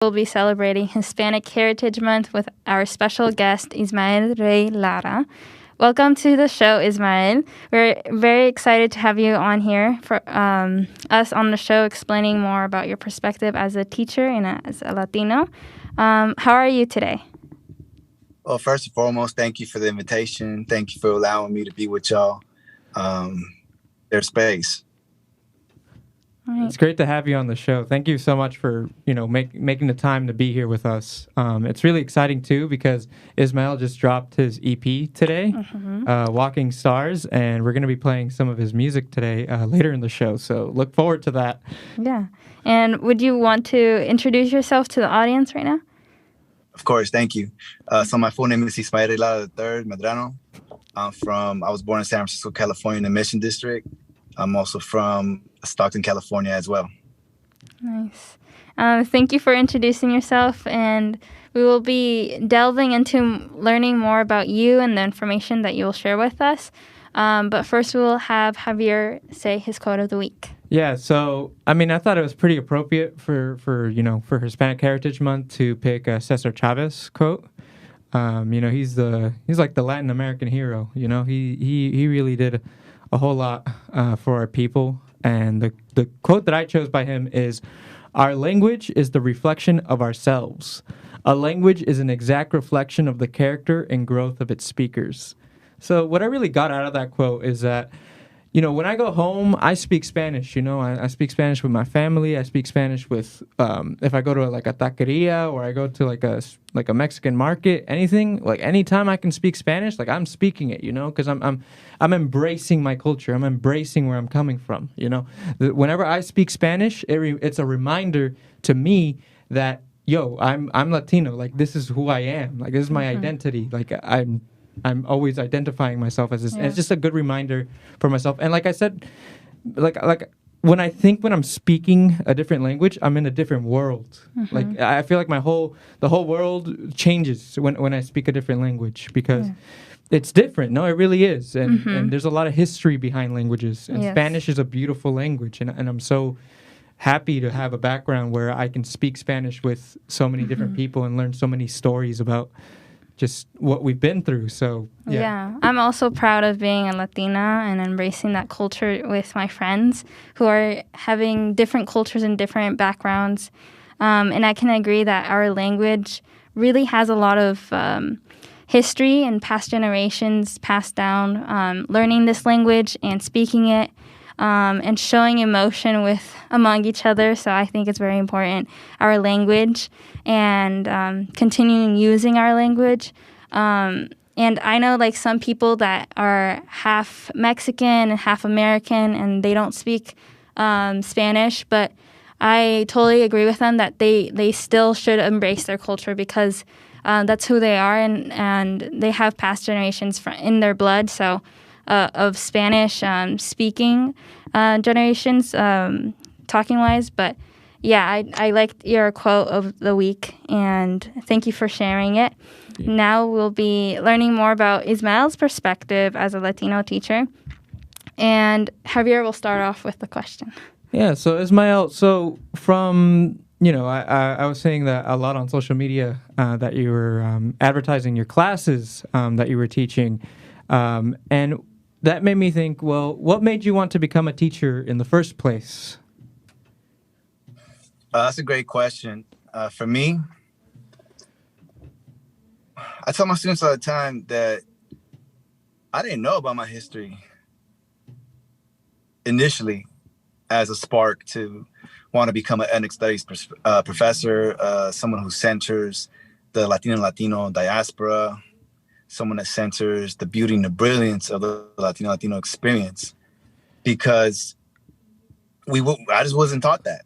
We'll be celebrating Hispanic Heritage Month with our special guest, Ismael Rey Lara. Welcome to the show, Ismael. We're very excited to have you on here for us on the show, explaining more about your perspective as a teacher and as a Latino. How are you today? Well, first and foremost, thank you for the invitation. Thank you for allowing me to be with y'all. Their space. Right. It's great to have you on the show. Thank you so much for making the time to be here with us. It's really exciting too because Ismael just dropped his EP today, Walking Stars, and we're going to be playing some of his music today later in the show. So look forward to that. Yeah. And would you want to introduce yourself to the audience right now? Of course, thank you. So my full name is Ismael Rey Lara III Medrano. I was born in San Francisco, California, in the Mission District. I'm also from Stockton, California as well. Nice. Thank you for introducing yourself, and we will be delving into learning more about you and the information that you'll share with us. But first, we will have Javier say his quote of the week. Yeah, so I thought it was pretty appropriate for Hispanic Heritage Month to pick a Cesar Chavez quote. He's like the Latin American hero. He really did a whole lot for our people. And the quote that I chose by him is, "Our language is the reflection of ourselves. A language is an exact reflection of the character and growth of its speakers." So what I really got out of that quote is that, when I go home, I speak Spanish. I speak Spanish with my family. I speak Spanish with, if I go to like a taqueria or I go to like a Mexican market, anything, like anytime I can speak Spanish, like I'm speaking it, because I'm embracing my culture. I'm embracing where I'm coming from. Whenever I speak Spanish, it's a reminder to me that, I'm Latino. Like, this is who I am. Like, this is my identity. Like, I'm always identifying myself as this. Yeah. And it's just a good reminder for myself. And like I said, like when I'm speaking a different language, I'm in a different world. Like, I feel like the whole world changes when I speak a different language because it's different. No, it really is. And there's a lot of history behind languages. And Spanish is a beautiful language. And I'm so happy to have a background where I can speak Spanish with so many different people and learn so many stories about just what we've been through. So yeah, I'm also proud of being a Latina and embracing that culture with my friends who are having different cultures and different backgrounds. And I can agree that our language really has a lot of history and past generations passed down, learning this language and speaking it, and showing emotion among each other. So I think it's very important, our language, and continuing using our language. And I know like some people that are half Mexican and half American and they don't speak Spanish, but I totally agree with them that they still should embrace their culture because that's who they are, and they have past generations in their blood. So of Spanish speaking generations, talking-wise. But yeah, I liked your quote of the week, and thank you for sharing it. Yeah. Now we'll be learning more about Ismael's perspective as a Latino teacher. And Javier will start off with the question. Yeah, so Ismael, from, I was saying that a lot on social media that you were advertising your classes that you were teaching. And that made me think, well, what made you want to become a teacher in the first place? That's a great question. For me, I tell my students all the time that I didn't know about my history initially as a spark to want to become an ethnic studies professor, someone who centers the Latino diaspora, someone that centers the beauty and the brilliance of the Latino experience, because I just wasn't taught that,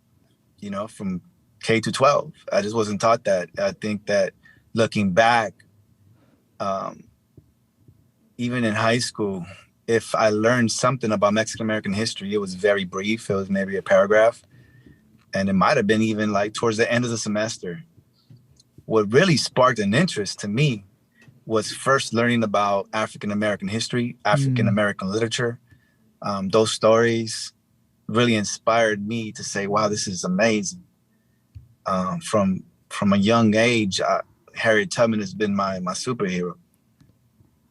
from K to 12. I just wasn't taught that. I think that looking back, even in high school, if I learned something about Mexican American history, it was very brief. It was maybe a paragraph. And it might have been even like towards the end of the semester. What really sparked an interest to me was first learning about African American history, African American literature. Those stories really inspired me to say, wow, this is amazing. From from a young age, Harriet Tubman has been my superhero.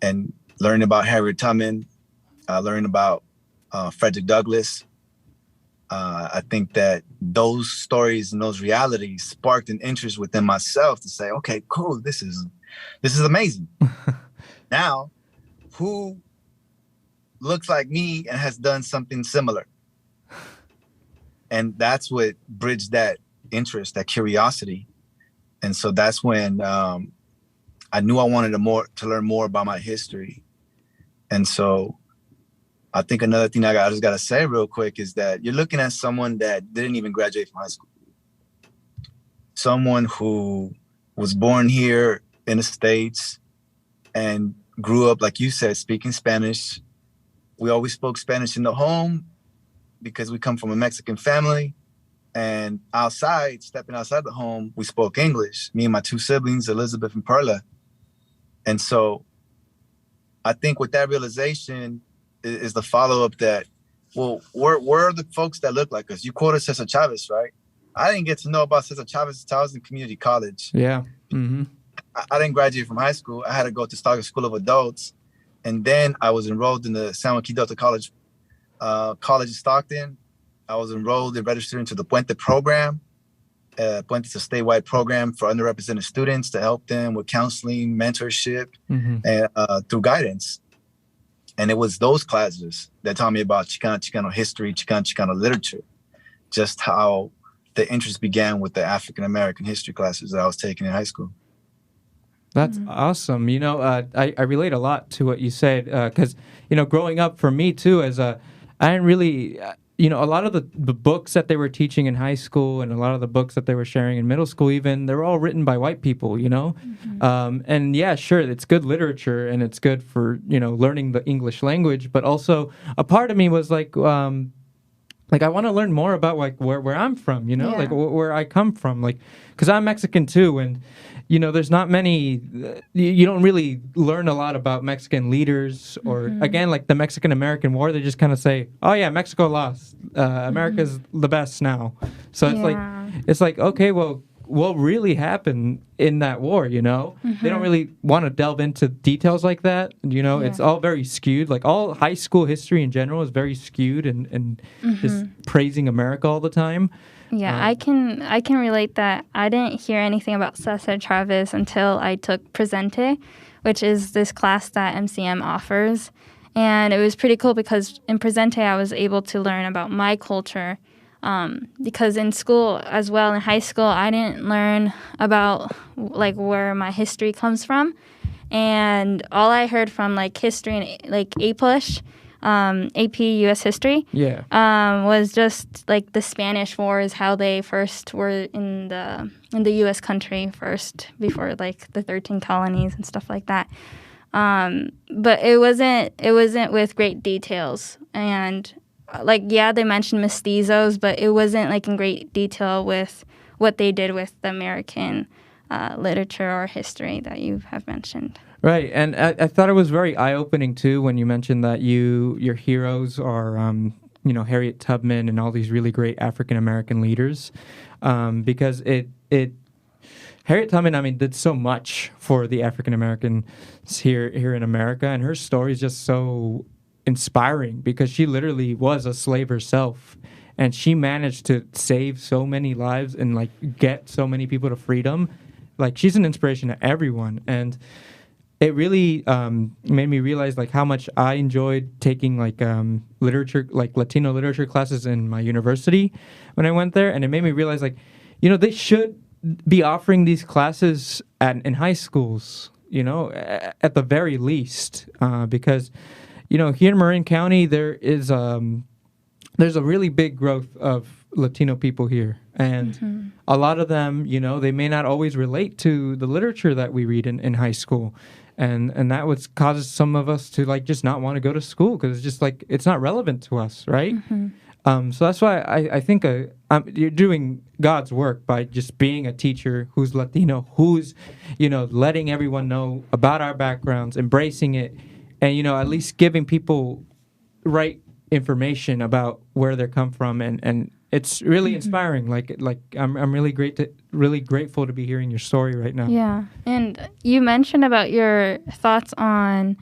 And learning about Harriet Tubman, learning about Frederick Douglass, I think that those stories and those realities sparked an interest within myself to say, okay, cool, this is amazing. Now, who looks like me and has done something similar? And that's what bridged that interest, that curiosity. And so that's when I knew I wanted to learn more about my history. And so I think another thing I just got to say real quick is that you're looking at someone that didn't even graduate from high school. Someone who was born here in the States and grew up, like you said, speaking Spanish. We always spoke Spanish in the home because we come from a Mexican family. And stepping outside the home, we spoke English. Me and my two siblings, Elizabeth and Perla. And so I think with that realization is the follow-up that, well, where are the folks that look like us? You quoted Cesar Chavez, right? I didn't get to know about Cesar Chavez until I was in community college. Yeah. Mm-hmm. I didn't graduate from high school. I had to go to Stockton School of Adults. And then I was enrolled in the San Joaquin Delta College in Stockton. I was enrolled and registered into the Puente program. Puente is a statewide program for underrepresented students to help them with counseling, mentorship, and through guidance. And it was those classes that taught me about Chicano history, Chicano literature, just how the interest began with the African-American history classes that I was taking in high school. That's awesome. You know, I relate a lot to what you said because, you know, growing up for me too, I didn't really, you know, a lot of the books that they were teaching in high school and a lot of the books that they were sharing in middle school even, they were all written by white people, you know? And yeah, sure, it's good literature and it's good for, you know, learning the English language. But also a part of me was like I want to learn more about like where I'm from, you know, like where I come from, like, because I'm Mexican too. And, you know, there's not many, you don't really learn a lot about Mexican leaders or, again, like the Mexican-American War. They just kind of say, oh, yeah, Mexico lost. America's the best now. So it's like, okay, well, what really happened in that war, you know? They don't really want to delve into details like that. You know, it's all very skewed. Like all high school history in general is very skewed and just praising America all the time. Yeah, I can relate that. I didn't hear anything about Cesar Chavez until I took Presente, which is this class that MCM offers. And it was pretty cool because in Presente I was able to learn about my culture. Because in school as well, in high school, I didn't learn about like where my history comes from. And all I heard from like history and like AP U.S. history, was just like the Spanish Wars, how they first were in the U.S. country first before like the 13 colonies and stuff like that. But it wasn't with great details. And like, yeah, they mentioned mestizos, but it wasn't like in great detail with what they did with the American literature or history that you have mentioned. Right, and I thought it was very eye-opening too when you mentioned that your heroes are, you know, Harriet Tubman and all these really great African American leaders, because Harriet Tubman, I mean, did so much for the African Americans here in America, and her story is just so inspiring because she literally was a slave herself, and she managed to save so many lives and like get so many people to freedom. Like she's an inspiration to everyone, and it really made me realize like how much I enjoyed taking like literature, like Latino literature classes in my university when I went there, and it made me realize like, you know, they should be offering these classes in high schools, you know, at the very least, because, you know, here in Marin County there's a really big growth of Latino people here, and a lot of them, you know, they may not always relate to the literature that we read in high school. And that would cause some of us to like just not want to go to school because it's just like it's not relevant to us, right? So that's why I think you're doing God's work by just being a teacher who's Latino, who's, you know, letting everyone know about our backgrounds, embracing it, and, you know, at least giving people right information about where they come from and it's really inspiring. Like I'm really grateful to be hearing your story right now. Yeah. And you mentioned about your thoughts on,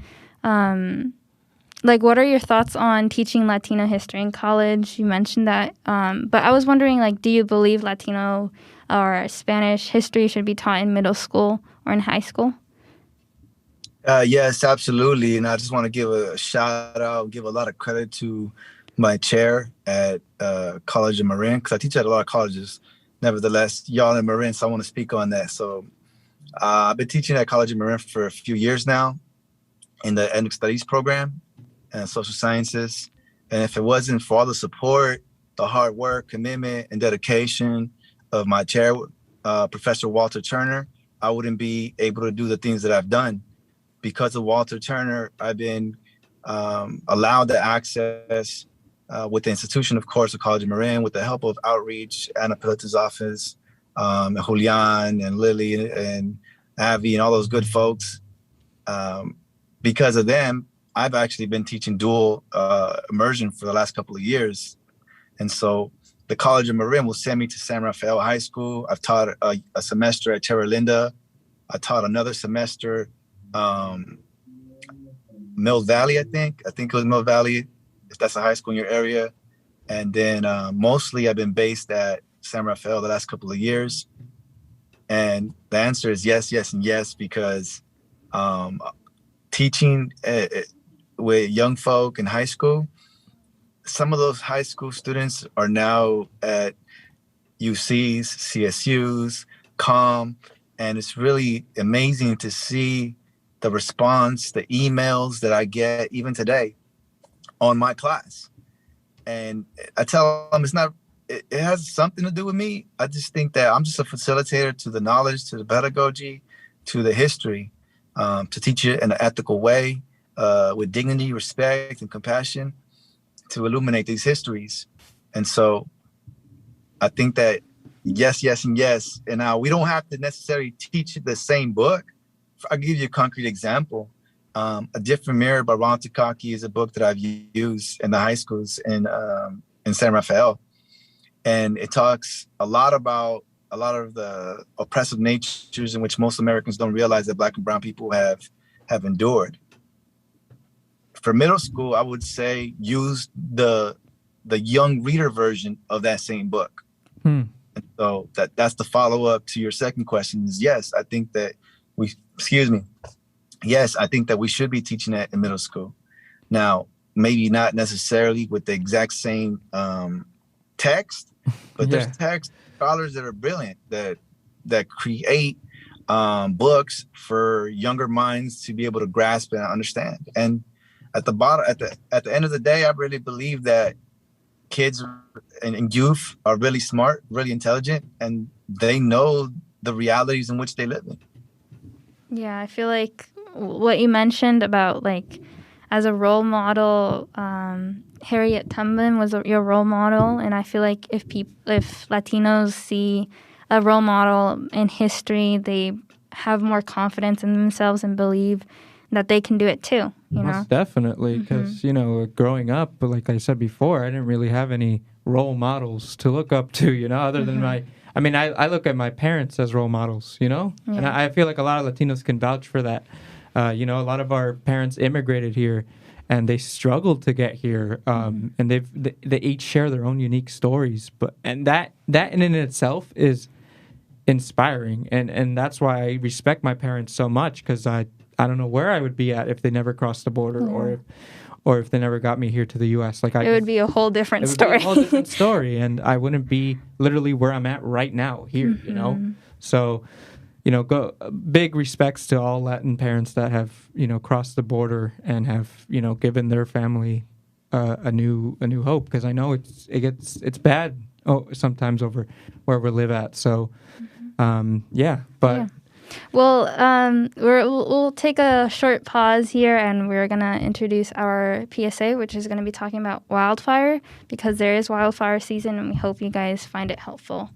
like, what are your thoughts on teaching Latino history in college? You mentioned that, but I was wondering, like, do you believe Latino or Spanish history should be taught in middle school or in high school? Yes, absolutely. And I just want to give a shout out, give a lot of credit to my chair at College of Marin, because I teach at a lot of colleges. Nevertheless, y'all in Marin, so I want to speak on that. So I've been teaching at College of Marin for a few years now in the ethnic studies program and social sciences. And if it wasn't for all the support, the hard work, commitment, and dedication of my chair, Professor Walter Turner, I wouldn't be able to do the things that I've done. Because of Walter Turner, I've been allowed to access with the institution, of course, of College of Marin, with the help of outreach, Anna Pilita's office, and Julian and Lily and Avi and all those good folks. Because of them, I've actually been teaching dual immersion for the last couple of years. And so the College of Marin will send me to San Rafael High School. I've taught a semester at Terra Linda. I taught another semester Mill Valley, I think it was Mill Valley, if that's a high school in your area. And then mostly I've been based at San Rafael the last couple of years. And the answer is yes, yes, and yes, because teaching with young folk in high school, some of those high school students are now at UCs, CSUs, COM, and it's really amazing to see the response, the emails that I get even today on my class. And I tell them it has something to do with me. I just think that I'm just a facilitator to the knowledge, to the pedagogy, to the history, to teach it in an ethical way, with dignity, respect, and compassion, to illuminate these histories. And so I think that yes, yes, and yes. And now we don't have to necessarily teach the same book. I'll give you a concrete example. A Different Mirror by Ron Takaki is a book that I've used in the high schools in San Rafael. And it talks a lot about a lot of the oppressive natures in which most Americans don't realize that Black and brown people have endured. For middle school, I would say use the young reader version of that same book. And so that's the follow-up to your second question is yes, I think that Yes, I think that we should be teaching that in middle school. Now, maybe not necessarily with the exact same text, but there's text scholars that are brilliant that create books for younger minds to be able to grasp and understand. And at the end of the day, I really believe that kids and youth are really smart, really intelligent, and they know the realities in which they live in. Yeah, I feel like what you mentioned about, like, as a role model, Harriet Tubman was your role model, and I feel like if Latinos see a role model in history, they have more confidence in themselves and believe that they can do it too. You know, definitely, because growing up, like I said before, I didn't really have any role models to look up to. Other than I look at my parents as role models, and I feel like a lot of Latinos can vouch for that. A lot of our parents immigrated here and they struggled to get here. And they each share their own unique stories. And that in itself is inspiring. And that's why I respect my parents so much, because I don't know where I would be at if they never crossed the border or if they never got me here to the U.S. It would be a whole different story. Be a whole different story, and I wouldn't be literally where I'm at right now here, So, big respects to all Latin parents that have, crossed the border and have, given their family a new hope, because I know it's bad sometimes over where we live at. So, Well, we'll take a short pause here, and we're going to introduce our PSA, which is going to be talking about wildfire, because there is wildfire season, and we hope you guys find it helpful.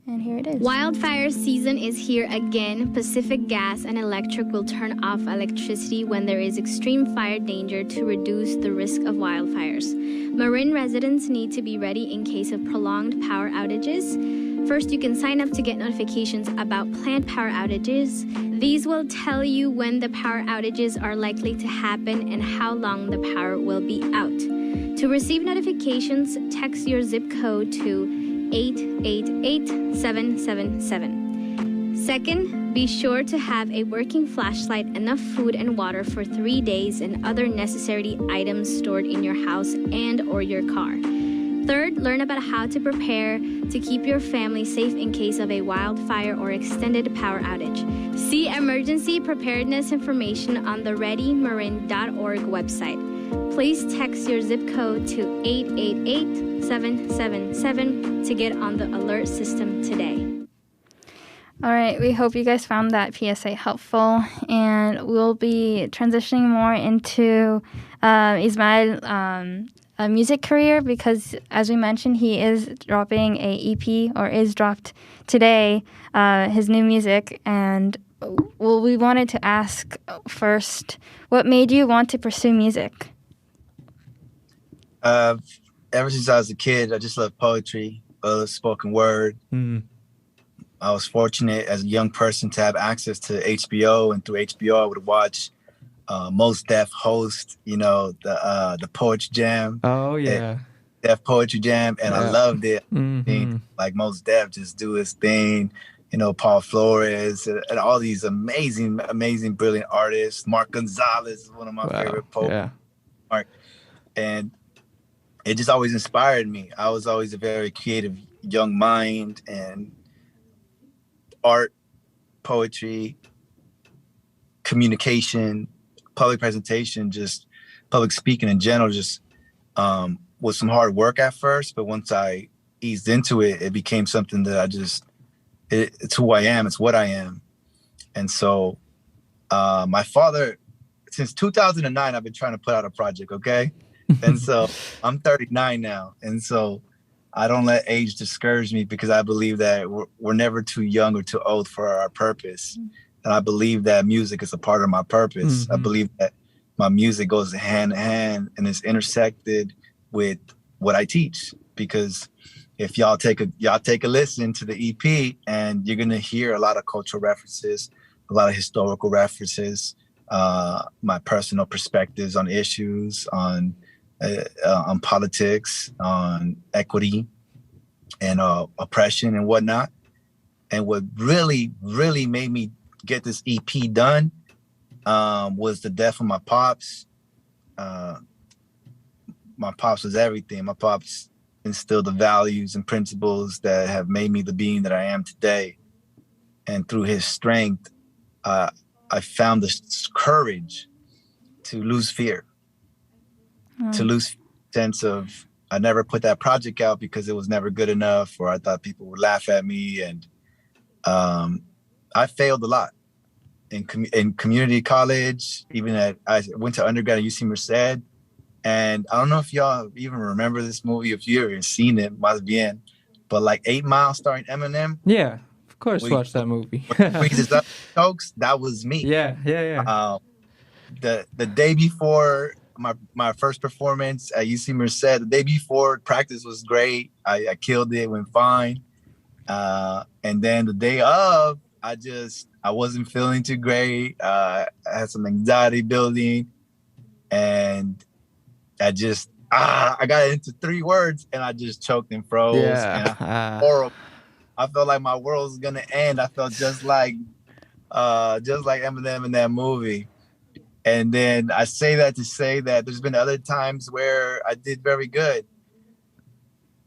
And here it is. Wildfire season is here again. Pacific Gas and Electric will turn off electricity when there is extreme fire danger to reduce the risk of wildfires. Marin residents need to be ready in case of prolonged power outages. First, you can sign up to get notifications about planned power outages. These will tell you when the power outages are likely to happen and how long the power will be out. To receive notifications, text your zip code to 888-777. Second, be sure to have a working flashlight, enough food and water for 3 days, and other necessary items stored in your house and or your car. Third, learn about how to prepare to keep your family safe in case of a wildfire or extended power outage. See emergency preparedness information on the readymarin.org website. Please text your zip code to 888-777 to get on the alert system today. All right, we hope you guys found that PSA helpful, and we'll be transitioning more into Ismael a music career, because as we mentioned, he is dropping a EP, or is dropped today, his new music. And we wanted to ask first, what made you want to pursue music? Ever since I was a kid, I just loved poetry, spoken word. I was fortunate as a young person to have access to HBO, and through HBO I would watch Mos Def host, the Poetry Jam. Oh yeah, Def Poetry Jam, and I loved it. Like Mos Def just do his thing. Paul Flores and all these amazing, brilliant artists. Mark Gonzalez is one of my favorite poets. Yeah. Mark, and it just always inspired me. I was always a very creative young mind, and art, poetry, communication, public presentation, just public speaking in general, just was some hard work at first. But once I eased into it, it became something that it's who I am. It's what I am. And so my father, since 2009, I've been trying to put out a project, okay? And so I'm 39 now. And so I don't let age discourage me, because I believe that we're never too young or too old for our purpose. And I believe that music is a part of my purpose. I believe that my music goes hand in hand and is intersected with what I teach. Because if y'all take a listen to the EP, and you're gonna hear a lot of cultural references, a lot of historical references, my personal perspectives on issues, on politics, on equity, and oppression and whatnot. And what really, really made me get this EP done was the death of my pops. My pops was everything. My pops instilled the values and principles that have made me the being that I am today. And through his strength, I found the courage to lose fear, to lose sense of, I never put that project out because it was never good enough, or I thought people would laugh at me. And I failed a lot in community college. I went to undergrad at UC Merced. And I don't know if y'all even remember this movie, if you ever seen it, más bien, but like 8 Mile starring Eminem. Yeah, of course, watch that movie. Folks, that was me. Yeah. The day before my first performance at UC Merced, the day before, practice was great. I killed it, went fine. And then the day of, I wasn't feeling too great. I had some anxiety building, and I got into 3 words, and I just choked and froze. Yeah. And horrible. I felt like my world was gonna end. I felt just like Eminem in that movie. And then I say that to say that there's been other times where I did very good.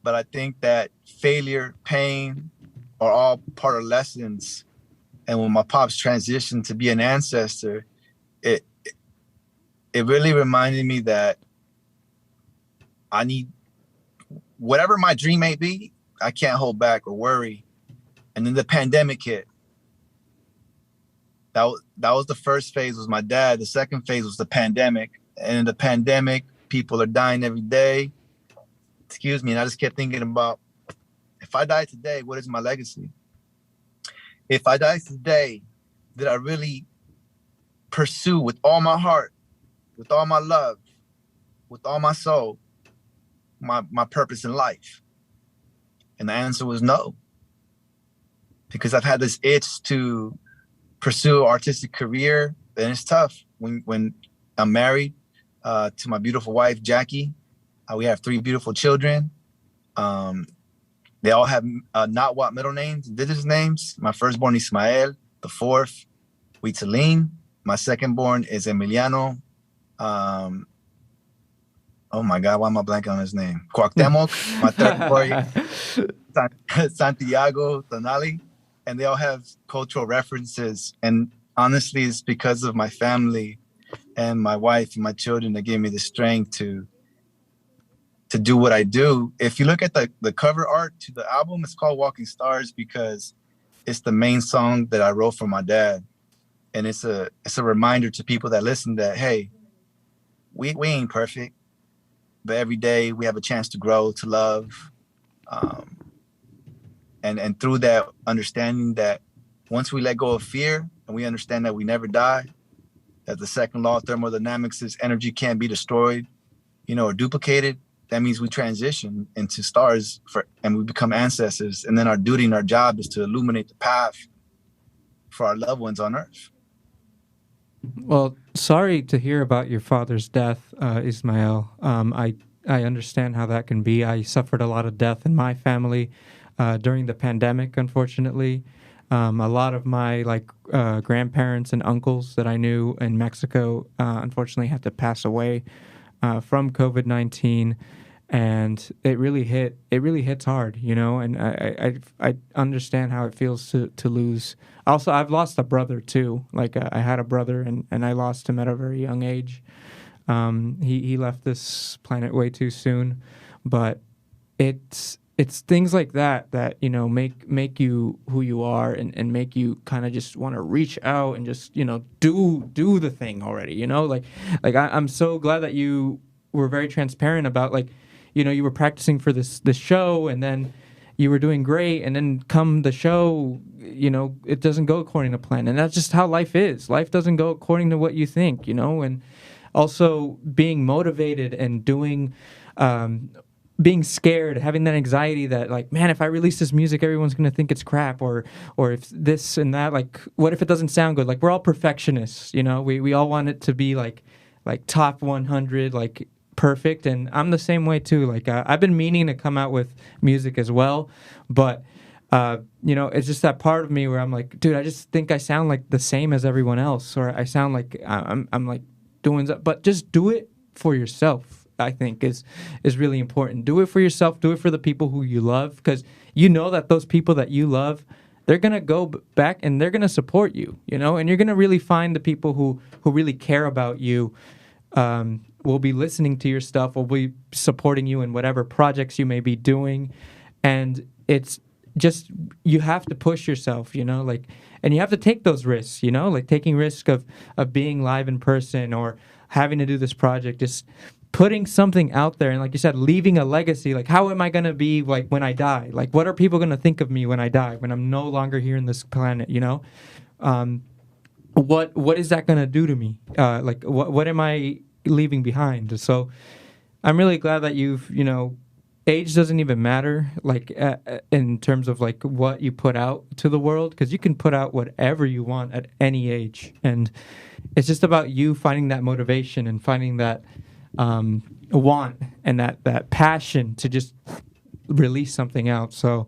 But I think that failure, pain are all part of lessons. And when my pops transitioned to be an ancestor, it really reminded me that I need, whatever my dream may be, I can't hold back or worry. And then the pandemic hit. That was the first phase, was my dad. The second phase was the pandemic. And in the pandemic, people are dying every day. Excuse me. And I just kept thinking about, if I die today, what is my legacy? If I die today, did I really pursue with all my heart, with all my love, with all my soul, my purpose in life? And the answer was no. Because I've had this itch to pursue an artistic career, and it's tough. When I'm married to my beautiful wife, Jackie, we have 3 beautiful children. They all have not what middle names, indigenous names. My firstborn, Ismael. The fourth, Huitzilin. My secondborn is Emiliano. Oh my God, why am I blanking on his name? Cuauhtemoc. My thirdborn, Santiago Anali. And they all have cultural references. And honestly, it's because of my family and my wife and my children that gave me the strength to do what I do. If you look at the cover art to the album, it's called Walking Stars because it's the main song that I wrote for my dad. And it's a reminder to people that listen that, hey, we ain't perfect, but every day we have a chance to grow, to love. And through that understanding that once we let go of fear and we understand that we never die, that the second law of thermodynamics is energy can't be destroyed, or duplicated, that means we transition into stars and we become ancestors. And then our duty and our job is to illuminate the path for our loved ones on Earth. Well, sorry to hear about your father's death, Ismael. I understand how that can be. I suffered a lot of death in my family during the pandemic, unfortunately. A lot of my grandparents and uncles that I knew in Mexico unfortunately had to pass away from COVID-19, and it really hits hard, and I understand how it feels to lose. Also, I've lost a brother too. I had a brother and I lost him at a very young age. He left this planet way too soon, but it's things like that make you who you are and make you kind of just want to reach out and just do the thing already. I'm so glad that you were very transparent about you were practicing for this show, and then you were doing great, and then come the show, it doesn't go according to plan, and that's just how life is. Life doesn't go according to what you think, and also being motivated and doing. Being scared, having that anxiety that man, if I release this music, everyone's gonna think it's crap, or if this and that, what if it doesn't sound good? We're all perfectionists, we all want it to be like top 100, perfect, and I'm the same way too. I've been meaning to come out with music as well, but it's just that part of me where I'm dude, I just think I sound the same as everyone else, or I sound like I'm doing that, but just do it for yourself. I think is really important. Do it for yourself. Do it for the people who you love, because that those people that you love, they're gonna go back and they're gonna support you. And you're gonna really find the people who really care about you. Will be listening to your stuff. Will be supporting you in whatever projects you may be doing, and it's just you have to push yourself. And you have to take those risks. Taking risk of being live in person or having to do this project. Just putting something out there, and like you said, leaving a legacy. How am I going to be when I die? What are people going to think of me when I die, when I'm no longer here in this planet? What is that going to do to me? What am I leaving behind? So I'm really glad that you've, age doesn't even matter, in terms of what you put out to the world, because you can put out whatever you want at any age, and it's just about you finding that motivation and finding that want and that passion to just release something out. So,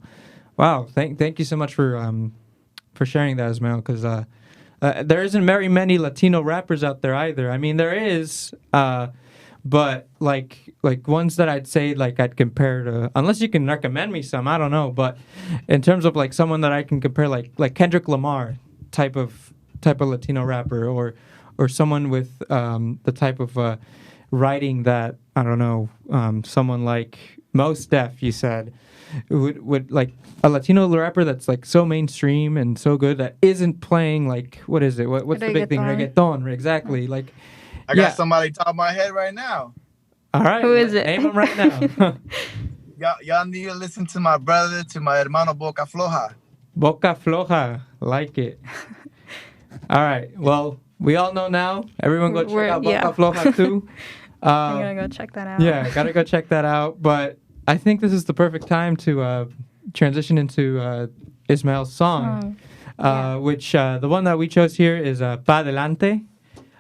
wow, thank you so much for sharing that, Ismael, because there isn't very many Latino rappers out there either. I mean, there is, but ones that I'd say I'd compare to, unless you can recommend me some, I don't know. But in terms of someone that I can compare, like Kendrick Lamar type of Latino rapper, or someone with the type of writing that, I don't know, someone like Mos Def, you said, would a Latino rapper that's so mainstream and so good that isn't playing what is it? What's the big thing? Reggaeton, exactly. I got somebody top of my head right now. All right. Who is it? Name him right now. y'all need to listen to my brother, to my hermano Boca Floja. Boca Floja, like it. All right. Well, we all know now. Everyone go check out Boca Floja too. I'm gonna go check that out. Yeah, gotta go check that out. But I think this is the perfect time to transition into Ismael's song, which the one that we chose here is Pa Adelante.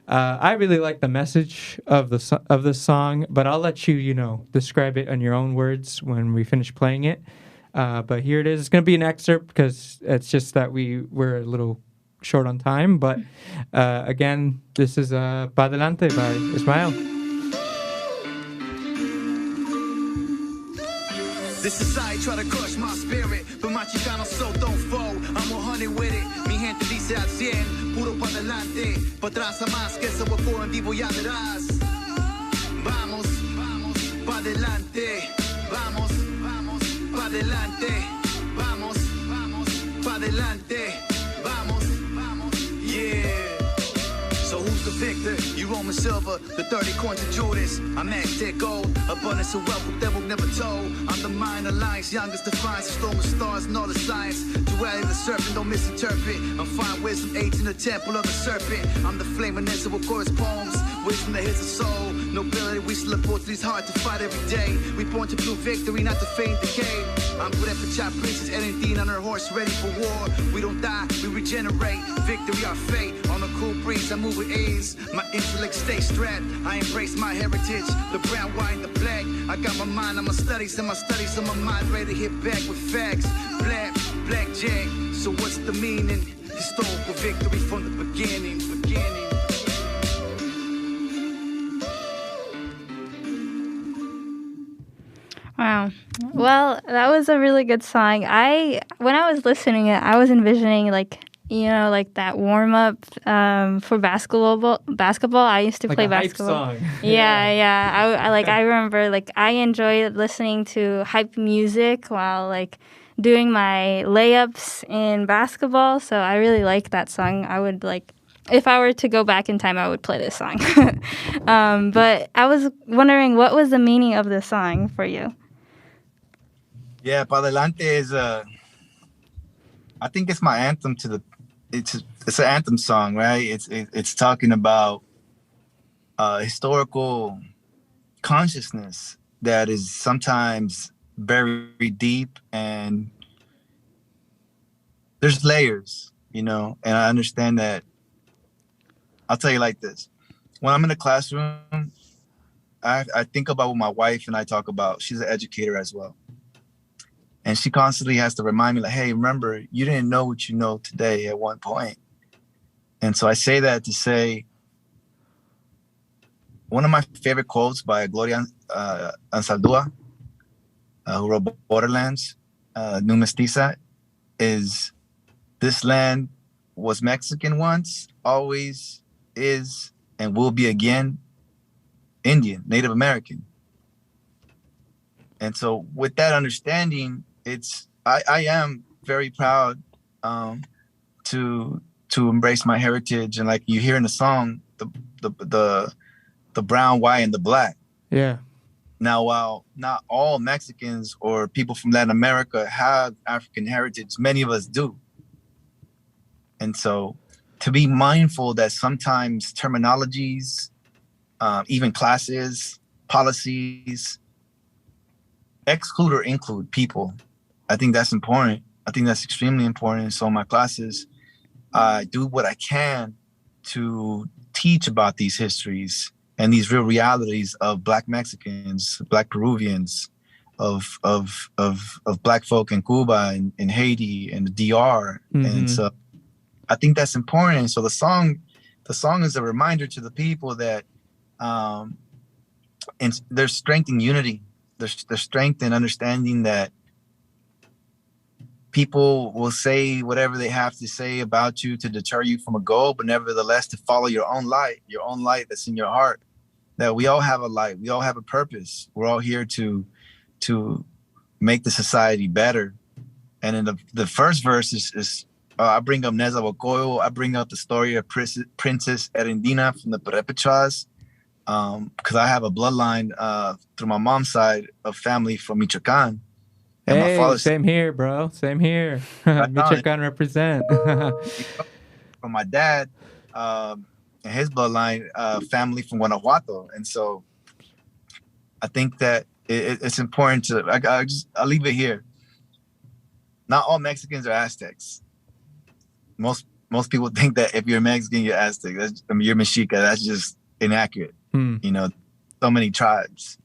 I really like the message of this song, but I'll let you, describe it in your own words when we finish playing it. But here it is. It's going to be an excerpt because it's just that we're a little short on time. But again, this is Pa Adelante by Ismael. This society try to crush my spirit, but my chicano so don't fold. I'm 100 with it, mi gente dice al 100, puro pa' adelante, pa' atrás a más, que se for en vivo y atrás. Vamos, vamos, pa' adelante, vamos, vamos, pa' adelante, vamos, vamos, pa' adelante, vamos, vamos, yeah. So who's the victor? You Roman silver, the 30 coins of Judas. I'm Aztec gold, abundance of wealth, the devil never told. I'm the mind alliance, youngest defiance, storm of stars and all the science. Duality of the serpent, don't misinterpret. I'm fine wisdom, age in the temple of the serpent. I'm the flaminess of chorus poems, wisdom that hits the soul. Nobility, we still look forward to these hard to fight every day. We born to prove victory, not to feign decay. I'm good at Pachá Princess, Erendine on her horse, ready for war. We don't die, we regenerate. Victory, our fate. On a cool breeze, I move with ease. My intellect stays strapped. I embrace my heritage, the brown, white, and the black. I got my mind on my studies, and my studies on my mind, ready to hit back with facts. Blackjack. So what's the meaning? Historical victory from the beginning. Wow. Well, that was a really good song. When I was listening it, I was envisioning like that warm up for basketball. I used to play basketball. Hype song. Yeah. I remember I enjoy listening to hype music while doing my layups in basketball. So I really like that song. I would if I were to go back in time, I would play this song. But I was wondering, what was the meaning of this song for you? Yeah, Pa Adelante is I think it's my anthem it's an anthem song, right? It's talking about historical consciousness that is sometimes very deep, and there's layers, and I understand that. I'll tell you like this. When I'm in the classroom, I think about what my wife and I talk about. She's an educator as well. And she constantly has to remind me, hey, remember, you didn't know what you know today at one point. And so I say that to say, one of my favorite quotes by Gloria Anzaldúa, who wrote Borderlands, New Mestiza, is, this land was Mexican once, always is, and will be again Indian, Native American. And so with that understanding, I am very proud to embrace my heritage, and like you hear in the song, the brown, white, and the black. Yeah. Now, while not all Mexicans or people from Latin America have African heritage, many of us do. And so to be mindful that sometimes terminologies, even classes, policies, exclude or include people, I think that's important. I think that's extremely important. So in my classes, I do what I can to teach about these histories and these real realities of Black Mexicans, Black Peruvians, of Black folk in Cuba and in Haiti and the DR. Mm-hmm. And so I think that's important. So the song is a reminder to the people that and there's strength in unity. There's strength in understanding that people will say whatever they have to say about you to deter you from a goal, but nevertheless to follow your own light that's in your heart. That we all have a light, we all have a purpose. We're all here to make the society better. And in the first verse is I bring up Nezahualcóyotl, I bring up the story of Princess Erendina from the Purépechas, because I have a bloodline through my mom's side of family from Michoacan. And my Hey, father's same here, bro. Same here. right on. Michoacan represent. From my dad and his bloodline, family from Guanajuato. And so I think that it's important to, I'll leave it here. Not all Mexicans are Aztecs. Most people think that if you're Mexican, you're Aztec. You're Mexica. That's just inaccurate. You know, so many tribes.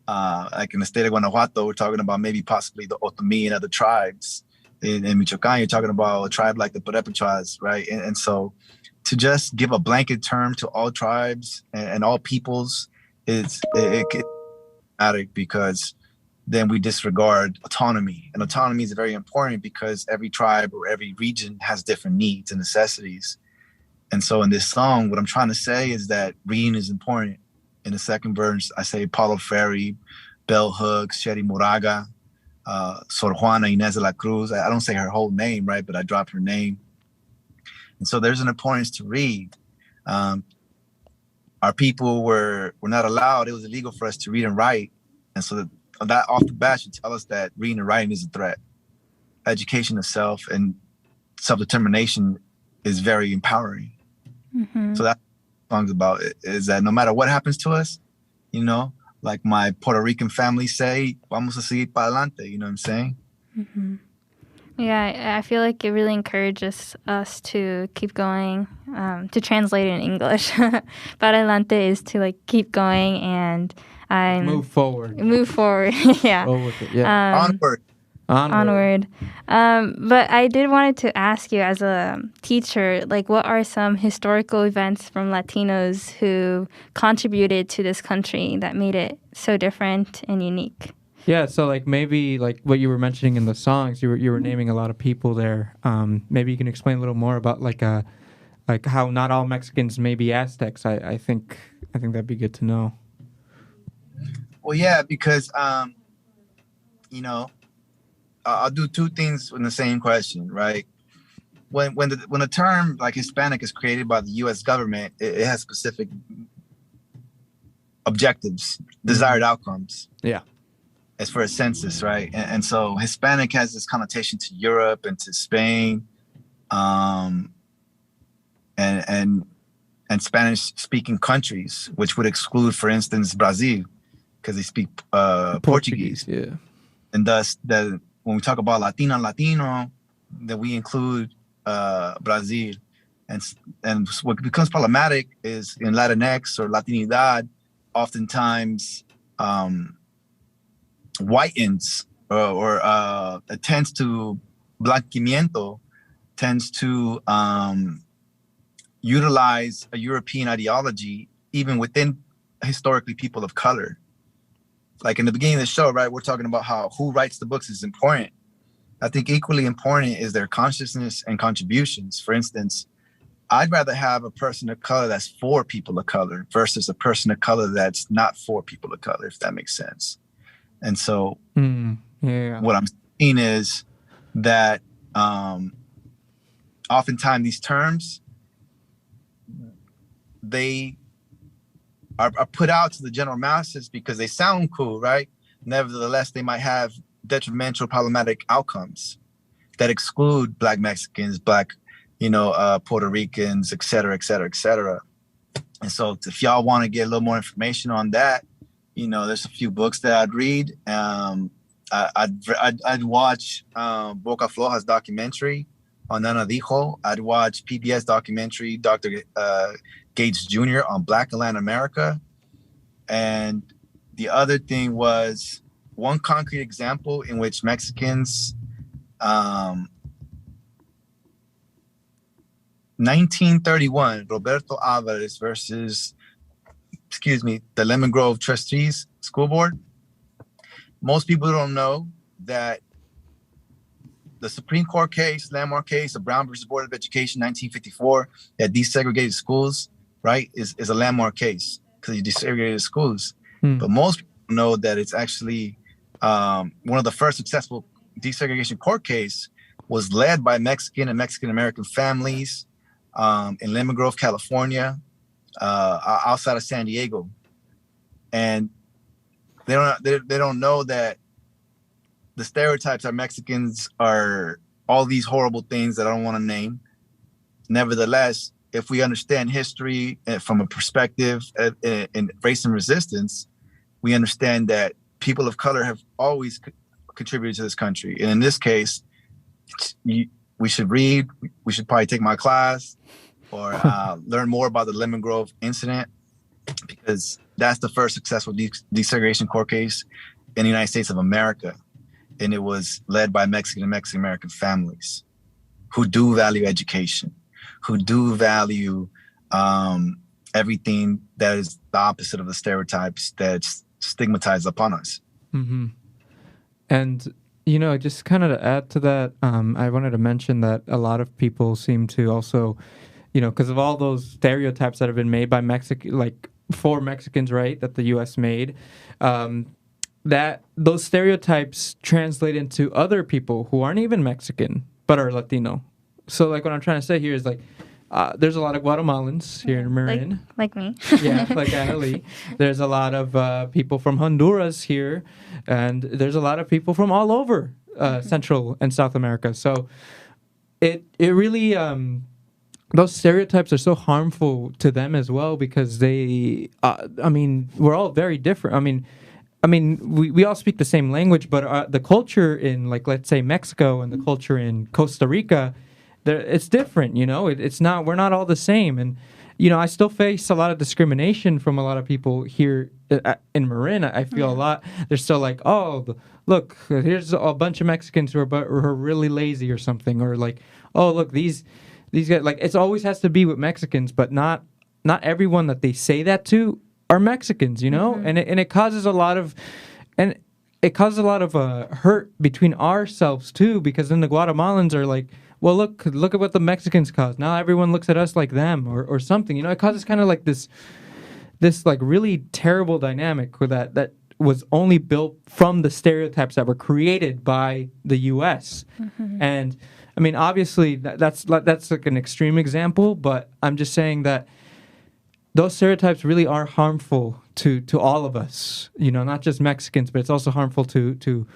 Like in the state of Guanajuato, we're talking about maybe possibly the Otomi and other tribes. In Michoacan, you're talking about a tribe like the Purepechuas, right? And so to just give a blanket term to all tribes and all peoples, it's problematic because then we disregard autonomy. And autonomy is very important because every tribe or every region has different needs and necessities. And so in this song, what I'm trying to say is that reading is important. In the second verse, I say Paulo Freire, Bell Hooks, Sherry Moraga, Sor Juana Inés de la Cruz. I don't say her whole name, right? But I drop her name. And so there's an importance to read. Our people were not allowed. It was illegal for us to read and write. And so that off the bat should tell us that reading and writing is a threat. Education of self and self-determination is very empowering. So that song's about is that no matter what happens to us, you know, like my Puerto Rican family say, vamos a seguir para adelante, you know what I'm saying? Yeah, I feel like it really encourages us to keep going, to translate it in English. Para adelante is to like keep going and move forward. Yeah. Go with it. Yeah. Onward. But I did wanted to ask you as a teacher, like what are some historical events from Latinos who contributed to this country that made it so different and unique? Yeah, so like maybe like what you were mentioning in the songs, you were naming a lot of people there. Maybe you can explain a little more about like how not all Mexicans may be Aztecs. I think that'd be good to know. Well, yeah, because you know, I'll do two things in the same question, right? When the term like Hispanic is created by the U.S. government, it has specific objectives, desired outcomes. Yeah. As for a census, right? And so Hispanic has this connotation to Europe and to Spain, and Spanish-speaking countries, which would exclude, for instance, Brazil, because they speak Portuguese. Yeah. And thus, when we talk about Latino, that we include Brazil. And what becomes problematic is in Latinx or Latinidad, oftentimes whitens or tends to blanquimiento, tends to utilize a European ideology even within historically people of color. Like in the beginning of the show, right, we're talking about how who writes the books is important. I think equally important is their consciousness and contributions. For instance, I'd rather have a person of color that's for people of color versus a person of color that's not for people of color, if that makes sense. And so what I'm saying is that oftentimes these terms, they are put out to the general masses because they sound cool, right? Nevertheless, they might have detrimental, problematic outcomes that exclude Black Mexicans, Black, Puerto Ricans, et cetera, et cetera, et cetera. And so if y'all want to get a little more information on that, there's a few books that I'd read. I'd watch Boca Floja's documentary on Nana Dijo. I'd watch PBS documentary, Dr. Gates Jr. on Black and Latin America. And the other thing was one concrete example in which Mexicans, 1931, Roberto Alvarez versus, the Lemon Grove Trustees School Board. Most people don't know that the Supreme Court case, landmark case of Brown versus Board of Education, 1954, that desegregated schools, right, is a landmark case because you desegregated schools. But most people know that it's actually one of the first successful desegregation court case was led by Mexican and Mexican-American families in Lemon Grove, California, outside of San Diego. and they don't know that the stereotypes are Mexicans are all these horrible things that I don't want to name. Nevertheless, if we understand history from a perspective in race and resistance, we understand that people of color have always contributed to this country. And in this case, we should read, we should probably take my class or learn more about the Lemon Grove incident, because that's the first successful desegregation court case in the United States of America. And it was led by Mexican and Mexican-American families who do value education, who do value everything that is the opposite of the stereotypes that's stigmatized upon us. Mm-hmm. And, you know, just kind of to add to that, I wanted to mention that a lot of people seem to also, you know, because of all those stereotypes that have been made by for Mexicans, right, that the U.S. made, that those stereotypes translate into other people who aren't even Mexican, but are Latino. So, like, what I'm trying to say here is, like, there's a lot of Guatemalans here in Marin. Like me. Yeah, like Anali. There's a lot of people from Honduras here, and there's a lot of people from all over Central and South America. So it really, those stereotypes are so harmful to them as well, because they, I mean, we're all very different. I mean, we all speak the same language, but the culture in, like, let's say Mexico and the culture in Costa Rica, it's different, you know. It's not. We're not all the same, and you know, I still face a lot of discrimination from a lot of people here in Marin. I feel a lot. They're still like, oh, look, here's a bunch of Mexicans who are really lazy or something, or like, oh, look, these guys. Like, it always has to be with Mexicans, but not everyone that they say that to are Mexicans, you know, and it causes a lot of hurt between ourselves too, because then the Guatemalans are like, well, look at what the Mexicans caused. Now everyone looks at us like them, or something. You know, it causes kind of like this like really terrible dynamic with that was only built from the stereotypes that were created by the U.S. And I mean, obviously that's like an extreme example, but I'm just saying that those stereotypes really are harmful to all of us. You know, not just Mexicans, but it's also harmful to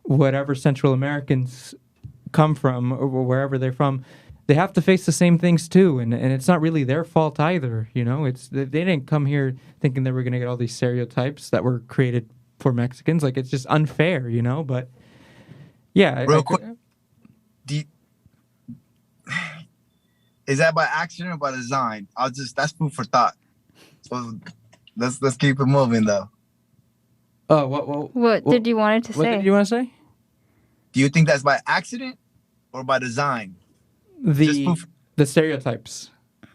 whatever Central Americans come from, or wherever they're from. They have to face the same things too, and it's not really their fault either. You know, they didn't come here thinking that we're going to get all these stereotypes that were created for Mexicans. Like, it's just unfair, you know. But yeah, real quick, is that by accident or by design? That's food for thought. So let's keep it moving though. Oh, what did you want to say? What did you want to say? Do you think that's by accident or by design? The stereotypes.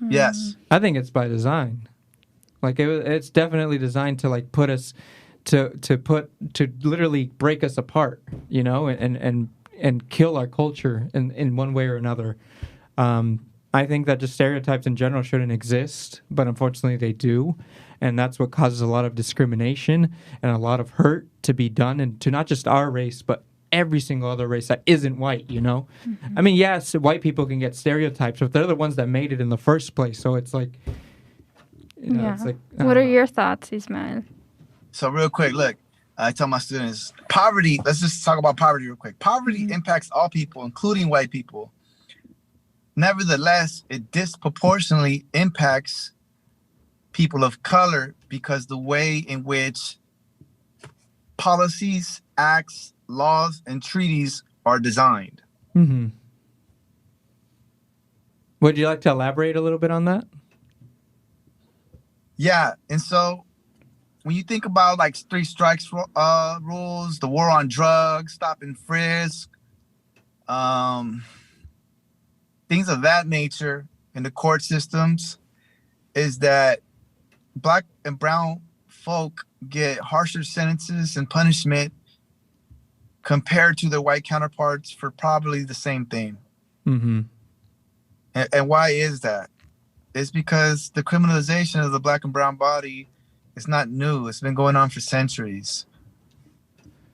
Yes. I think it's by design. Like, it's definitely designed to, like, put us to literally break us apart, you know, and kill our culture in one way or another. I think that just stereotypes in general shouldn't exist, but unfortunately they do. And that's what causes a lot of discrimination and a lot of hurt to be done, and to not just our race, but every single other race that isn't white, you know? I mean, yes, white people can get stereotypes, but they're the ones that made it in the first place. So it's like, you know, it's like... What are your thoughts, Ismael? So real quick, look, I tell my students, poverty, let's just talk about poverty real quick. Poverty impacts all people, including white people. Nevertheless, it disproportionately impacts people of color, because the way in which policies, acts, laws, and treaties are designed. Mm-hmm. Would you like to elaborate a little bit on that? Yeah, and so when you think about, like, 3 strikes rules, the war on drugs, stop and frisk, things of that nature in the court systems, is that Black and brown folk get harsher sentences and punishment compared to their white counterparts for probably the same thing. Mm-hmm. And why is that? It's because the criminalization of the Black and brown body is not new. It's been going on for centuries.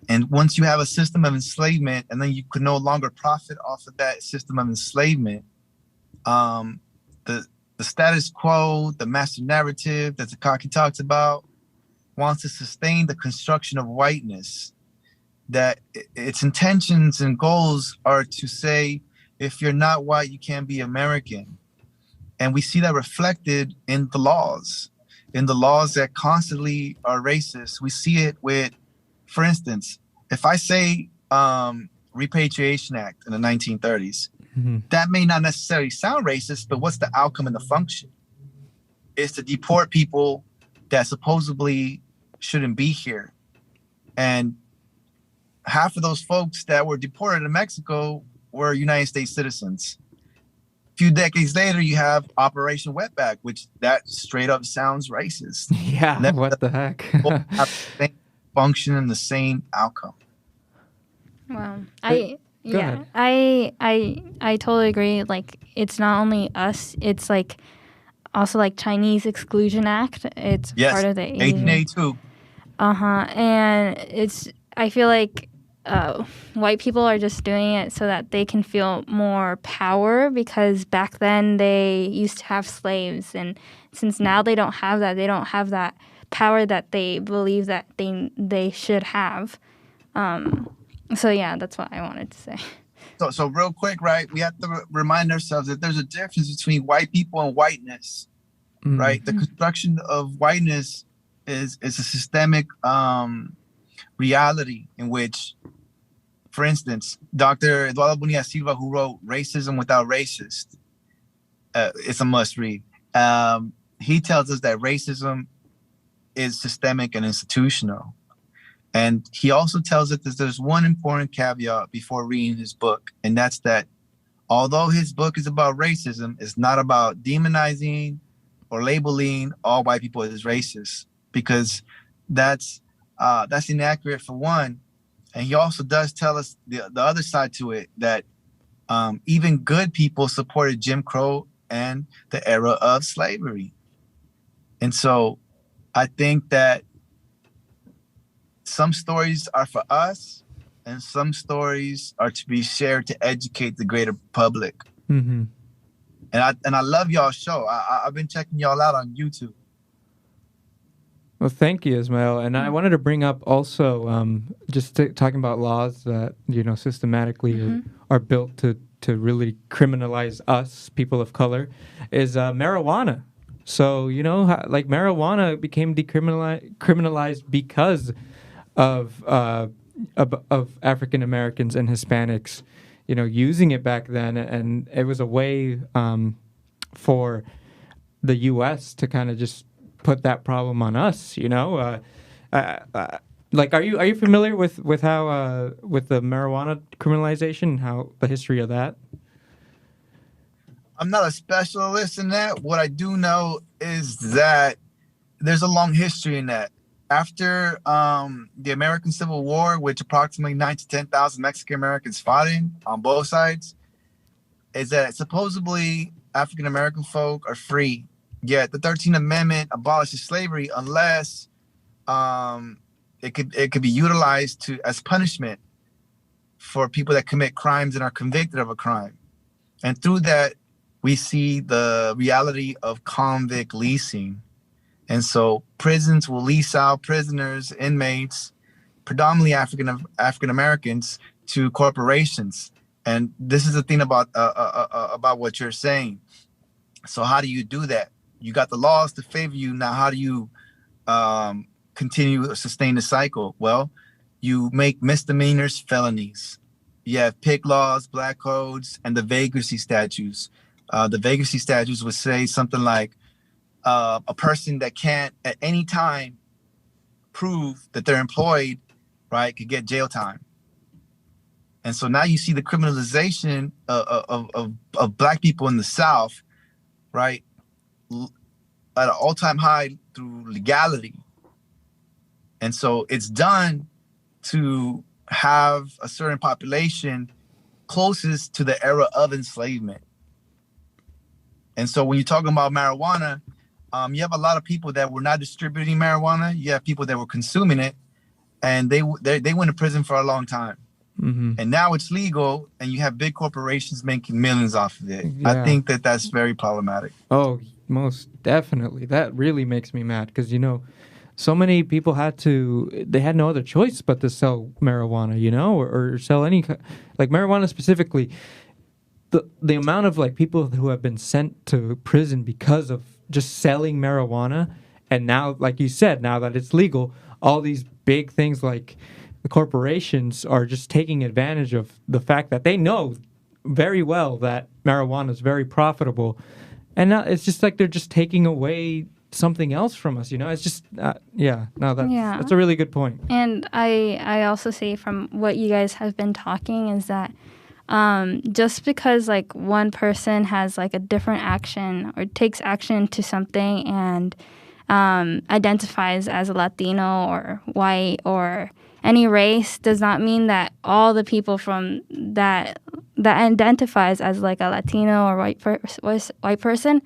And once you have a system of enslavement, and then you could no longer profit off of that system of enslavement, the status quo, the master narrative that Takaki talks about, wants to sustain the construction of whiteness, that its intentions and goals are to say, if you're not white, you can't be American. And we see that reflected in the laws that constantly are racist. We see it with, for instance, if I say Repatriation Act in the 1930s, that may not necessarily sound racist, but what's the outcome and the function? It's to deport people that supposedly shouldn't be here. And half of those folks that were deported to Mexico were United States citizens. A few decades later, you have Operation Wetback, which that straight up sounds racist. Yeah, what the heck? Have the same function and the same outcome. Wow. Go ahead. I totally agree. Like, it's not only us, it's like also like Chinese Exclusion Act. It's part of the 1882. And I feel like white people are just doing it so that they can feel more power, because back then they used to have slaves, and since now they don't have that power that they believe that they should have. So yeah, that's what I wanted to say. So real quick, right? We have to remind ourselves that there's a difference between white people and whiteness, right? The construction of whiteness is a systemic reality in which, for instance, Dr. Eduardo Bonilla Silva, who wrote Racism Without Racist, it's a must read. He tells us that racism is systemic and institutional. And he also tells us that there's one important caveat before reading his book, and that's that although his book is about racism, it's not about demonizing or labeling all white people as racist, because that's inaccurate for one. And he also does tell us the other side to it, that even good people supported Jim Crow and the era of slavery. And so I think that some stories are for us and some stories are to be shared to educate the greater public. And I love y'all's show. I've been checking y'all out on YouTube. Well, thank you, Ismael. And I wanted to bring up also, talking about laws that, systematically are built to really criminalize us, people of color, is marijuana. So, like marijuana became criminalized because of African Americans and Hispanics, using it back then. And it was a way for the U.S. to kind of just put that problem on us, like, are you familiar with how with the marijuana criminalization, how the history of that? I'm not a specialist in that. What I do know is that there's a long history in that. After the American Civil War, which approximately 9,000 to 10,000 Mexican Americans fought in on both sides, is that supposedly African American folk are free. Yet the 13th Amendment abolishes slavery unless it could be utilized as punishment for people that commit crimes and are convicted of a crime. And through that, we see the reality of convict leasing. And so prisons will lease out prisoners, inmates, predominantly African Americans, to corporations. And this is the thing about what you're saying. So how do you do that? You got the laws to favor you. Now, how do you continue to sustain the cycle? Well, you make misdemeanors felonies. You have pig laws, black codes, and the vagrancy statutes. The vagrancy statutes would say something like a person that can't at any time prove that they're employed, right, could get jail time. And so now you see the criminalization of black people in the South, right, at an all-time high through legality. And so it's done to have a certain population closest to the era of enslavement. And so when you're talking about marijuana, you have a lot of people that were not distributing marijuana. You have people that were consuming it, and they went to prison for a long time. And now it's legal, and you have big corporations making millions off of it. Yeah. I think that that's very problematic. Oh, most definitely. That really makes me mad because, so many people they had no other choice but to sell marijuana, you know, or sell any, like marijuana specifically. The amount of like people who have been sent to prison because of just selling marijuana, and now, like you said, now that it's legal, all these big things like the corporations are just taking advantage of the fact that they know very well that marijuana is very profitable, and now it's just like they're just taking away something else from us, you know. It's just that's a really good point. And I also see from what you guys have been talking is that just because like one person has like a different action or takes action to something and identifies as a Latino or white or any race does not mean that all the people from that identifies as like a Latino or white person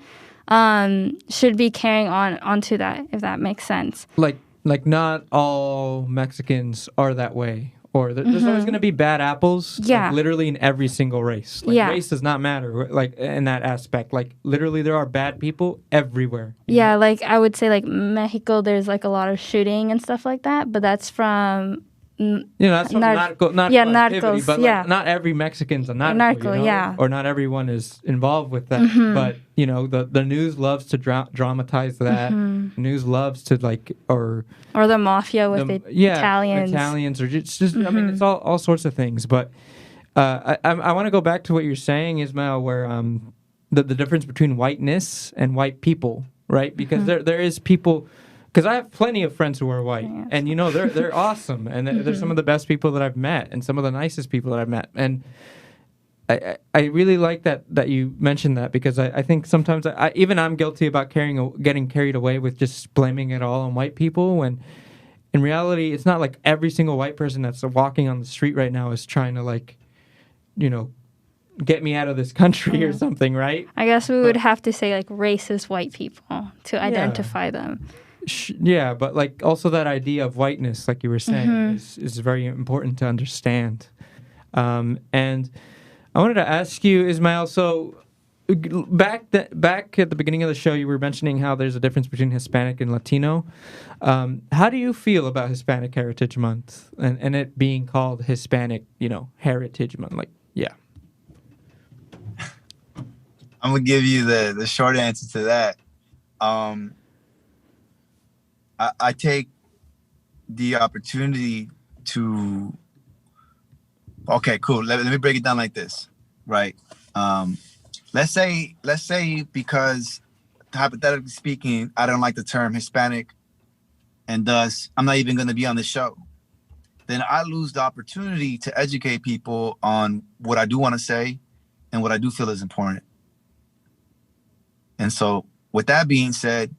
should be carrying onto that, if that makes sense. Like not all Mexicans are that way. Or there's always going to be bad apples, like, literally in every single race. Like, race does not matter, like, in that aspect. Like, literally, there are bad people everywhere. Yeah, know? Like, I would say, like, Mexico, there's, like, a lot of shooting and stuff like that. But that's from... that's from narcos, but like, not every Mexican's a narco, you know? Or not everyone is involved with that. But, you know, the news loves to dramatize that. News loves to, like, or the mafia with the Italians. Or just I mean, it's all sorts of things. But I want to go back to what you're saying, Ismael, where the difference between whiteness and white people, right? Because there is people... Because I have plenty of friends who are white, and you know they're awesome, and they're some of the best people that I've met, and some of the nicest people that I've met, and I really like that you mentioned that, because I think sometimes even I'm guilty about getting carried away with just blaming it all on white people, when in reality it's not like every single white person that's walking on the street right now is trying to, like, you know, get me out of this country or something, right? I guess we would have to say like racist white people to identify them. Yeah, but like also that idea of whiteness, like you were saying, is very important to understand. And I wanted to ask you, Ismael, so back at the beginning of the show, you were mentioning how there's a difference between Hispanic and Latino. How do you feel about Hispanic Heritage Month and it being called Hispanic, you know, Heritage Month? Like, yeah. I'm going to give you the short answer to that. I take the opportunity to... Okay, cool. Let me break it down like this, right? Let's say because, hypothetically speaking, I don't like the term Hispanic, and thus I'm not even going to be on the show. Then I lose the opportunity to educate people on what I do want to say and what I do feel is important. And so, with that being said,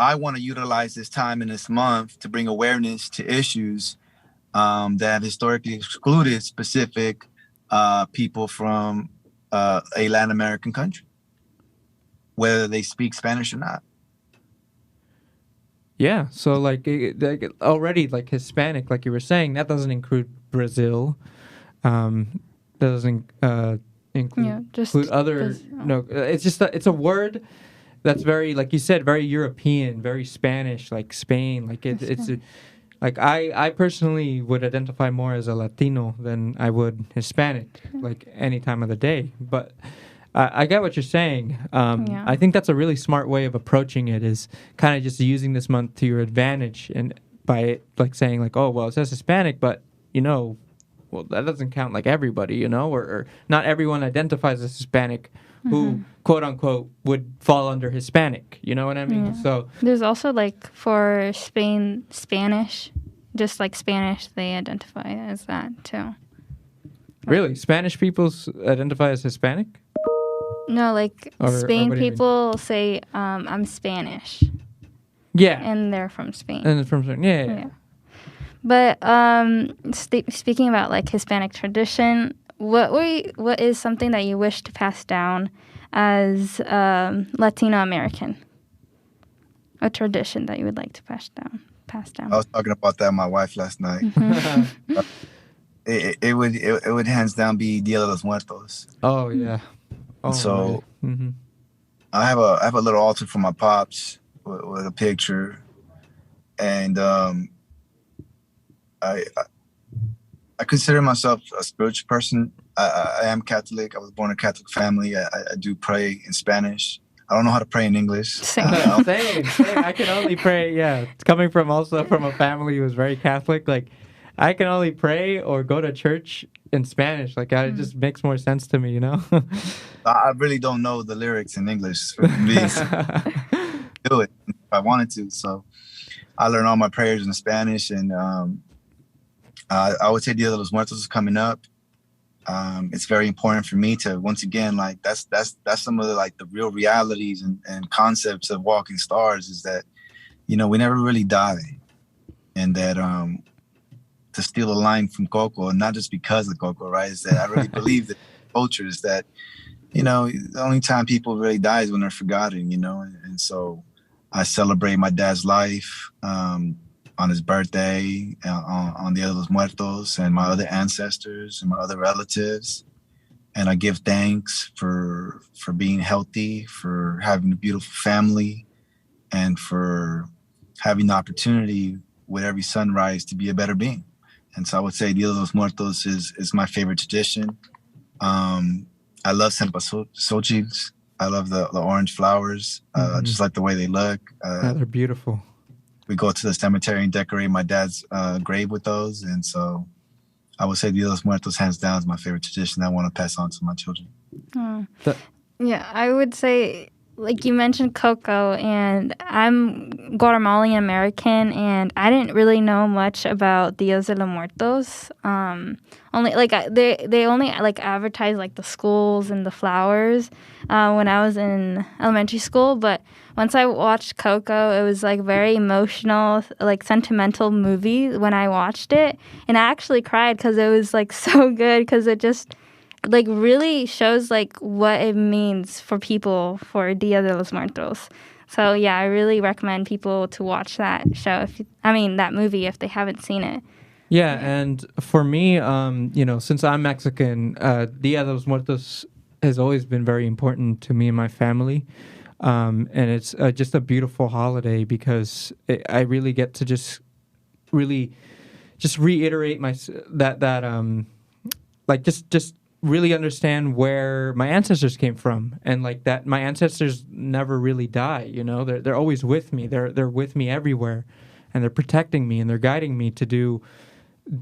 I want to utilize this time in this month to bring awareness to issues that have historically excluded specific people from a Latin American country, whether they speak Spanish or not. Yeah, so like already like Hispanic, like you were saying, that doesn't include Brazil. That doesn't include other. No, it's just it's a word that's very, like you said, very European, very Spanish, like Spain. Like like I personally would identify more as a Latino than I would Hispanic, like any time of the day. But I get what you're saying. I think that's a really smart way of approaching it, is kind of just using this month to your advantage, and by like saying like, oh, well, it says Hispanic, but you know, well, that doesn't count like everybody, you know, or not everyone identifies as Hispanic who, quote unquote, would fall under Hispanic. You know what I mean? Yeah. So there's also like for Spanish, just like Spanish, they identify as that too. Really? Spanish people identify as Hispanic? No, like Spain people say, I'm Spanish. Yeah. And they're from Spain. And from Spain. Yeah. But speaking about like Hispanic tradition, what is something that you wish to pass down as Latino American? A tradition that you would like to pass down. I was talking about that with my wife last night. It would hands down be Dia de los Muertos. Oh yeah. Oh, so I have a little altar for my pops with a picture, and I consider myself a spiritual person. I am Catholic. I was born in a Catholic family. I do pray in Spanish. I don't know how to pray in English. Same. Same. I can only pray. Yeah, it's coming from a family who was very Catholic. Like, I can only pray or go to church in Spanish. Like, it just makes more sense to me, you know. I really don't know the lyrics in English for me to do it if I wanted to. So I learned all my prayers in Spanish, and I would say Dia de los Muertos is coming up. It's very important for me to, once again, like that's some of the, like, the real realities and concepts of Walking Stars, is that, you know, we never really die, and that to steal a line from Coco, and not just because of Coco, right, is that I really believe that culture is that, you know, the only time people really die is when they're forgotten, you know, and so I celebrate my dad's life on his birthday, on Dia de los Muertos, and my other ancestors and my other relatives. And I give thanks for being healthy, for having a beautiful family, and for having the opportunity with every sunrise to be a better being. And so I would say Dia de los Muertos is my favorite tradition. I love cempasúchiles. I love the orange flowers, just like the way they look. They're beautiful. We go to the cemetery and decorate my dad's grave with those. And so I would say Dia de los Muertos, hands down, is my favorite tradition that I want to pass on to my children. Yeah, I would say, like you mentioned Coco, and I'm Guatemalan American, and I didn't really know much about Dias de los Muertos. Only like they only like advertise like the schools and the flowers when I was in elementary school. But once I watched Coco, it was like very emotional, like sentimental movie when I watched it, and I actually cried because it was like so good, because it just like really shows like what it means for people for Dia de los Muertos. So yeah, I really recommend people to watch that show. That movie, if they haven't seen it. Yeah, and for me, you know, since I'm Mexican, Dia de los Muertos has always been very important to me and my family. And it's just a beautiful holiday because I really get to just reiterate just really understand where my ancestors came from, and like that my ancestors never really die, you know. They're always with me. They're with me everywhere, and they're protecting me, and they're guiding me to do,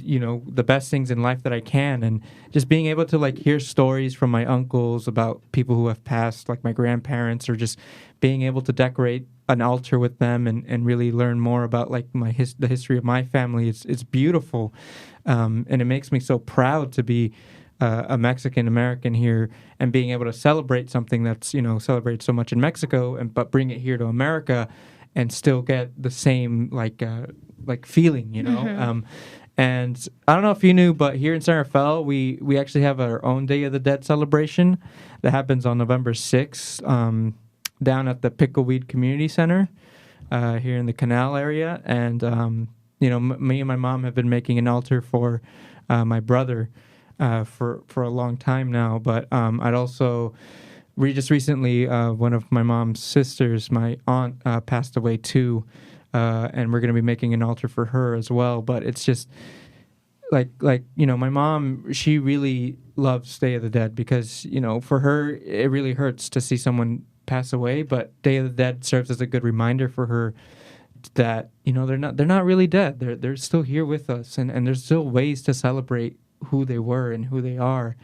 you know, the best things in life that I can. And just being able to like hear stories from my uncles about people who have passed, like my grandparents, or just being able to decorate an altar with them and really learn more about like the history of my family. It's beautiful, and it makes me so proud to be a Mexican American here, and being able to celebrate something that's, you know, celebrated so much in Mexico, but bring it here to America and still get the same like feeling, you know. Mm-hmm. And I don't know if you knew, but here in San Rafael, we actually have our own Day of the Dead celebration that happens on November 6th down at the Pickleweed Community Center here in the Canal area. And, you know, me and my mom have been making an altar for my brother for a long time now. But I'd also just recently, one of my mom's sisters, my aunt, passed away too. And we're going to be making an altar for her as well. But it's just like, you know, my mom, she really loves Day of the Dead because, you know, for her, it really hurts to see someone pass away. But Day of the Dead serves as a good reminder for her that, you know, they're not really dead. They're still here with us. And there's still ways to celebrate who they were and who they are.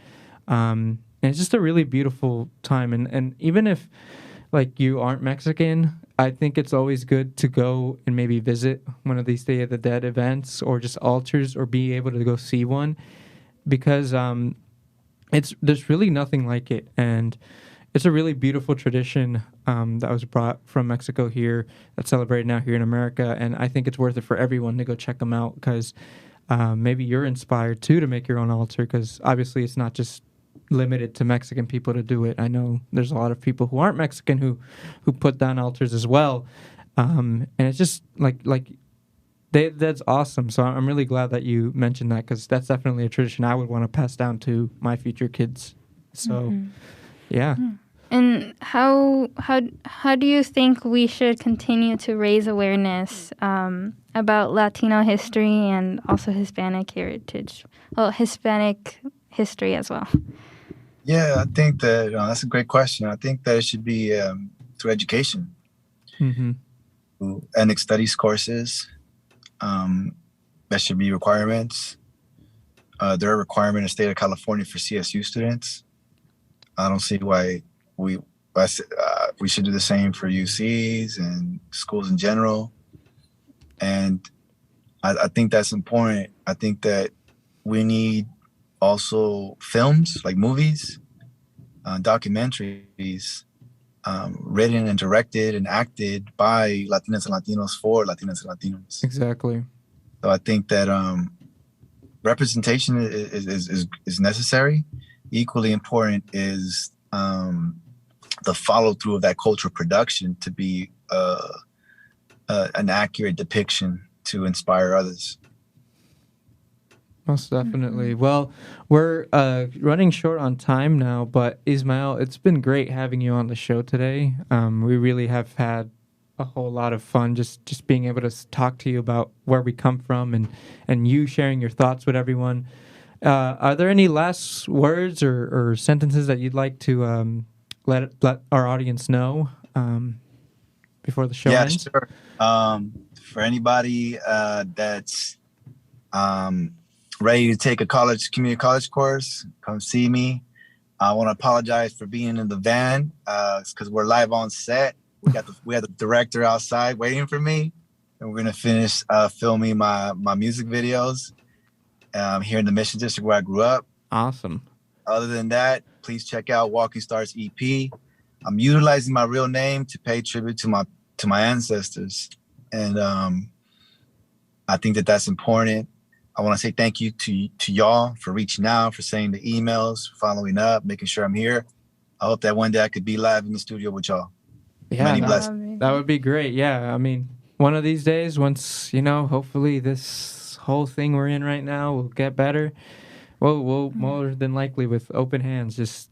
And it's just a really beautiful time. And even if, like, you aren't Mexican, I think it's always good to go and maybe visit one of these Day of the Dead events or just altars, or be able to go see one, because there's really nothing like it. And it's a really beautiful tradition that was brought from Mexico here, that's celebrated now here in America. And I think it's worth it for everyone to go check them out, because maybe you're inspired too to make your own altar, because obviously it's not just limited to Mexican people to do it. I know there's a lot of people who aren't Mexican who put down altars as well, and it's just that's awesome. So I'm really glad that you mentioned that, because that's definitely a tradition I would want to pass down to my future kids. So yeah. And how do you think we should continue to raise awareness about Latino history and also Hispanic heritage? Well, Hispanic history as well. Yeah, I think that that's a great question. I think that it should be through education, through ethnic studies courses. That should be requirements. There are requirements in the state of California for CSU students. I don't see why we should do the same for UCs and schools in general. And I think that's important. I think that we need also films like movies, documentaries, written and directed and acted by Latinas and Latinos for Latinas and Latinos. Exactly. So I think that representation is necessary. Equally important is the follow through of that cultural production to be an accurate depiction to inspire others. Most definitely. Well, we're running short on time now, but Ismael, it's been great having you on the show today. We really have had a whole lot of fun just being able to talk to you about where we come from and you sharing your thoughts with everyone. Are there any last words or sentences that you'd like to let our audience know before the show ends? Yeah, sure. For anybody that's ready to take a community college course, come see me. I want to apologize for being in the van. It's because we're live on set. We have the director outside waiting for me, and we're gonna finish filming my music videos here in the Mission District where I grew up. Awesome. Other than that, please check out Walking Stars EP. I'm utilizing my real name to pay tribute to my ancestors, and I think that that's important. I want to say thank you to y'all for reaching out, for sending the emails, for following up, making sure I'm here. I hope that one day I could be live in the studio with y'all. Yeah, Many blessings. That would be great. Yeah, I mean, one of these days, once, hopefully this whole thing we're in right now will get better, we'll more than likely with open hands, just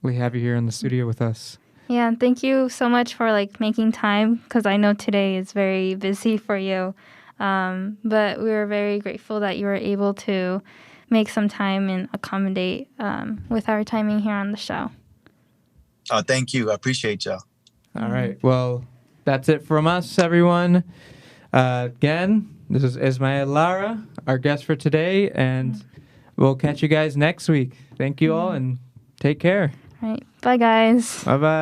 we have you here in the studio with us. Yeah, and thank you so much for making time, because I know today is very busy for you. But we were very grateful that you were able to make some time and accommodate with our timing here on the show. Thank you. I appreciate y'all. All right. Well, that's it from us, everyone. Again, this is Ismael Lara, our guest for today, and we'll catch you guys next week. Thank you all, and take care. All right. Bye, guys. Bye-bye.